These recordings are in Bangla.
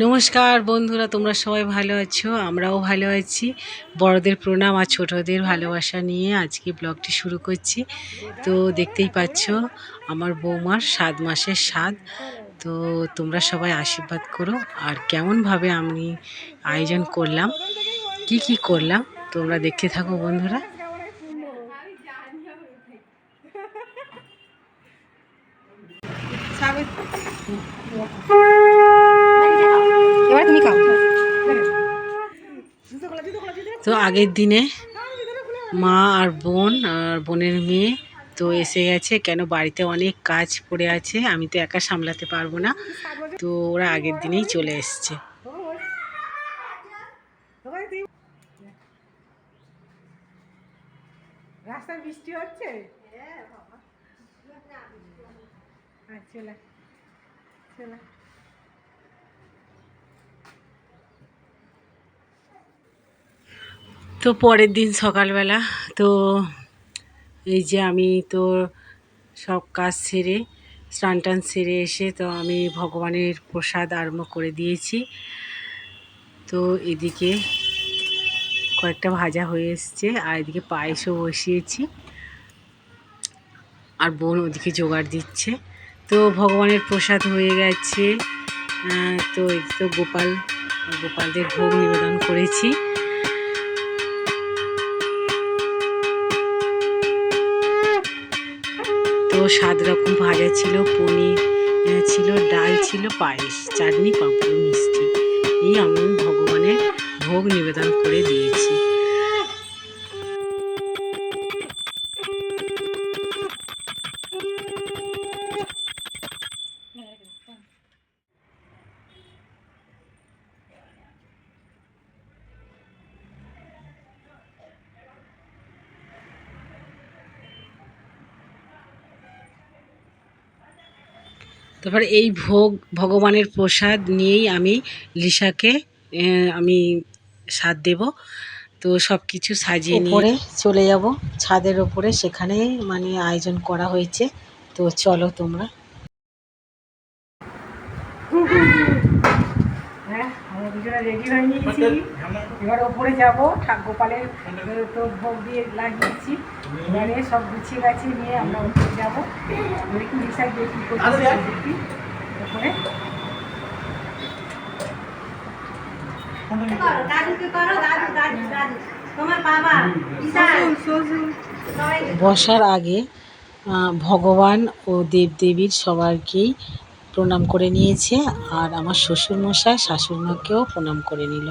নমস্কার বন্ধুরা, তোমরা সবাই ভালো আছো? আমরাও ভালো আছি। বড়দের প্রণাম আর ছোটদের ভালোবাসা নিয়ে আজকে ব্লগটি শুরু করছি। তো দেখতেই পাচ্ছ আমার বৌমার 7 মাসের স্বাদ। তো তোমরা সবাই আশীর্বাদ করো। আর কেমনভাবে আমি আয়োজন করলাম, কি করলাম, তোমরা দেখতে থাকো বন্ধুরা। এবার তুমি খাও। তো আগের দিনে মা আর বোনের মেয়ে তো এসে গেছে, কেন বাড়িতে অনেক কাজ পড়ে আছে, আমি তো একা সামলাতে পারবো না। তো ওরা আগের দিনেই চলে এসছে। রাস্তায় বৃষ্টি হচ্ছে। তো পরের দিন সকালবেলা তো এই যে আমি তো সব কাজ সেরে স্নান টান সেরে এসে তো আমি ভগবানের প্রসাদ আরম্ভ করে দিয়েছি। তো এদিকে কয়েকটা ভাজা হয়ে এসছে আর এদিকে পায়েসও বসিয়েছি, আর বোন ওদিকে জোগাড় দিচ্ছে। তো ভগবানের প্রসাদ হয়ে গেছে। তো এই তো গোপালদের ভোগ নিবেদন করেছি। তো 7 রকম ভাজা ছিল, পনির ছিল, ডাল ছিল, পায়েস, চাটনি, পাঁপড়, মিষ্টি, এই আমি ভগবানের ভোগ নিবেদন করে দিয়েছি। তারপরে এই ভগবানের প্রসাদ নিয়েই আমি লিসাকে আমি স্বাদ দেব। তো সব কিছু সাজিয়ে নিয়ে চলে যাব ছাদের ওপরে, সেখানে মানে আয়োজন করা হয়েছে। তো চলো তোমরা। হ্যাঁ, আমরা দুজনে রেডি হয়ে নিয়েছি। এবার ওপরে যাবো, গোপালের তো ভোগ দিয়ে লাগিয়েছি। এবারে সব গুছিয়ে গাছিয়ে নিয়ে আমরা ওপরে যাবো। দেখি লিসা গিয়ে কি করছি দেখি ওপরে। বসার আগে ভগবান ও দেবদেবীর সবাইকেই প্রণাম করে নিয়েছে, আর আমার শ্বশুরমশাই শাশুড়িমাকেও প্রণাম করে নিল।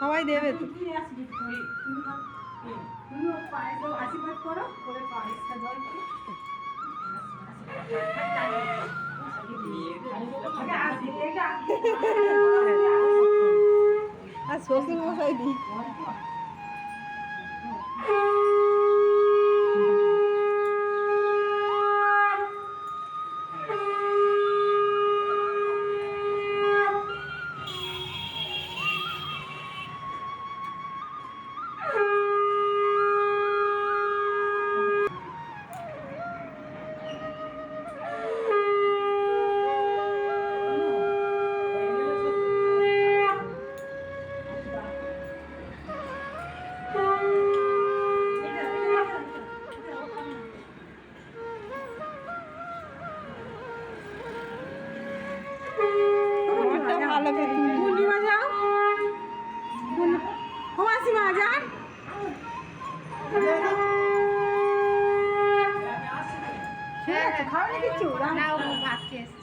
সবাই দেবে তো। আশীর্বাদ করো, করে পায়েসটা জল আর শ্বশুর মশাই দিই। খাওয়া কিছু না ও ভাত খেয়ে এসছে।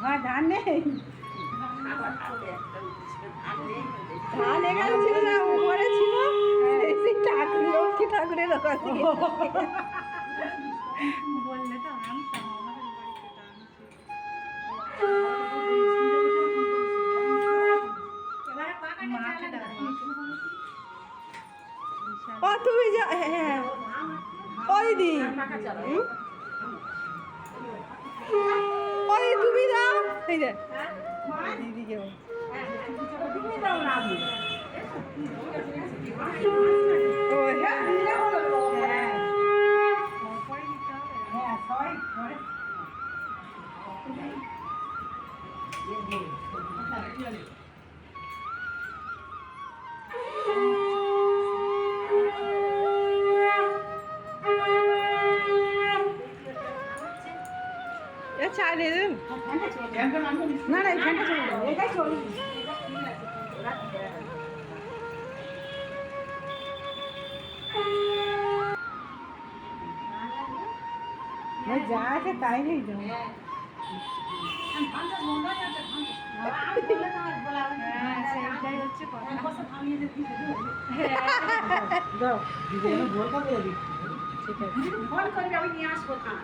হ্যাঁ ধান নেই ধান এখানে ছিল না উপরে ছিল ঠাকুর লক্ষ্মী ঠাকুরের ওখান থেকে বললে তো আনতাম আমাদের বাড়িতে তো আনছি। মাকে ডাকো। ও তুমি যা হ্যাঁ ও দিদি ওই তুমি দাও এই যে দিদি যাও ও হ্যাঁ চাইলে না না এই ফ্যানটা চলে যাবে এটাই চলে যা আছে তাই নেই যাও হ্যাঁ সেইটাই হচ্ছে কথা। দাও দিদি বল করে দিই ঠিক আছে ফোন করবি আমি নিয়ে আসবো খান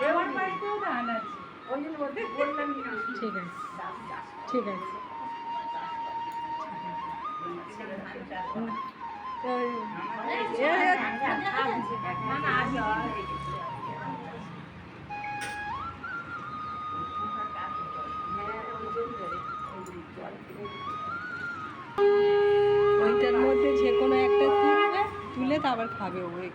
দেওয়ার বাড়িতেও ধান আছে। ঠিক আছে ঠিক আছে ওইটার মধ্যে যে কোনো একটা তুলবে তুলে তারপর খাবে ওই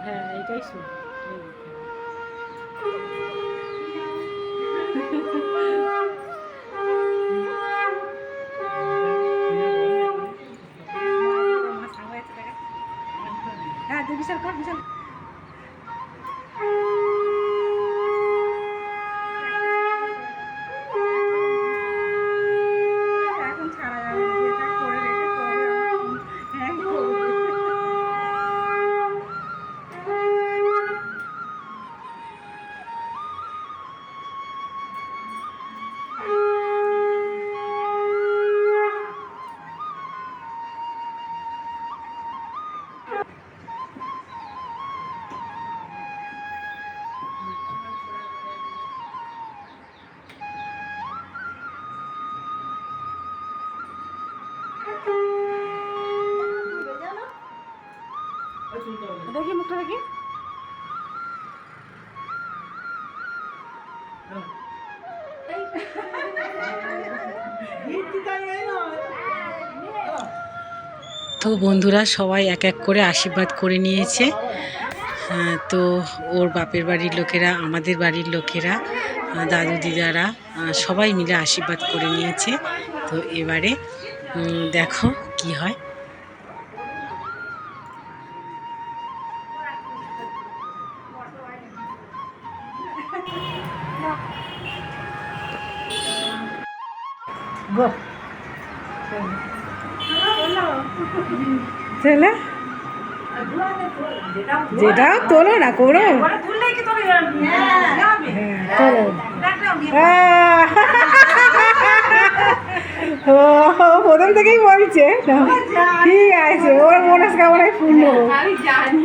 হ্যাঁ এটাই শুন হ্যাঁ তুই বিশাল কর বিশাল এখন ছাড়া যাবে না, যেটা করে রেখে করবে হ্যাঁ করবে দেখি মুখটা দেখি তো বন্ধুরা সবাই এক এক করে আশীর্বাদ করে নিয়েছে। তো ওর বাপের বাড়ির লোকেরা, আমাদের বাড়ির লোকেরা, দাদু দিদারা সবাই মিলে আশীর্বাদ করে নিয়েছে। তো এবারে দেখো কি হয়। ছেলে যেটা তোলো না করো তোলো ও প্রথম থেকেই বলছে ঠিক আছে ওর মনস্কামনায় পূর্ণ হোক। আমি জানি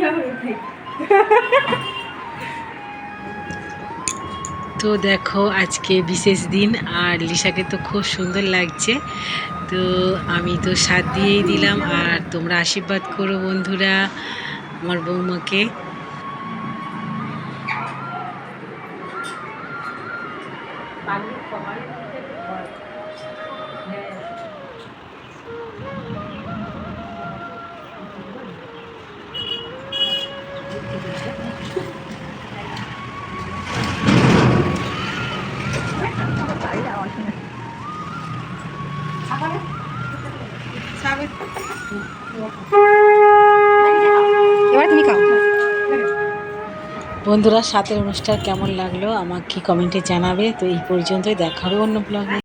তো দেখো আজকে বিশেষ দিন আর লিসাকে তো খুব সুন্দর লাগছে। তো আমি তো সাথ দিয়েই দিলাম, আর তোমরা আশীর্বাদ করো বন্ধুরা আমার বৌমাকে। এবার তুমি খাও। বন্ধুরা সাথের অনুষ্ঠান কেমন লাগলো আমাকে কমেন্টে জানাবে। তো এই পর্যন্তই, দেখা হবে অন্য ব্লগে।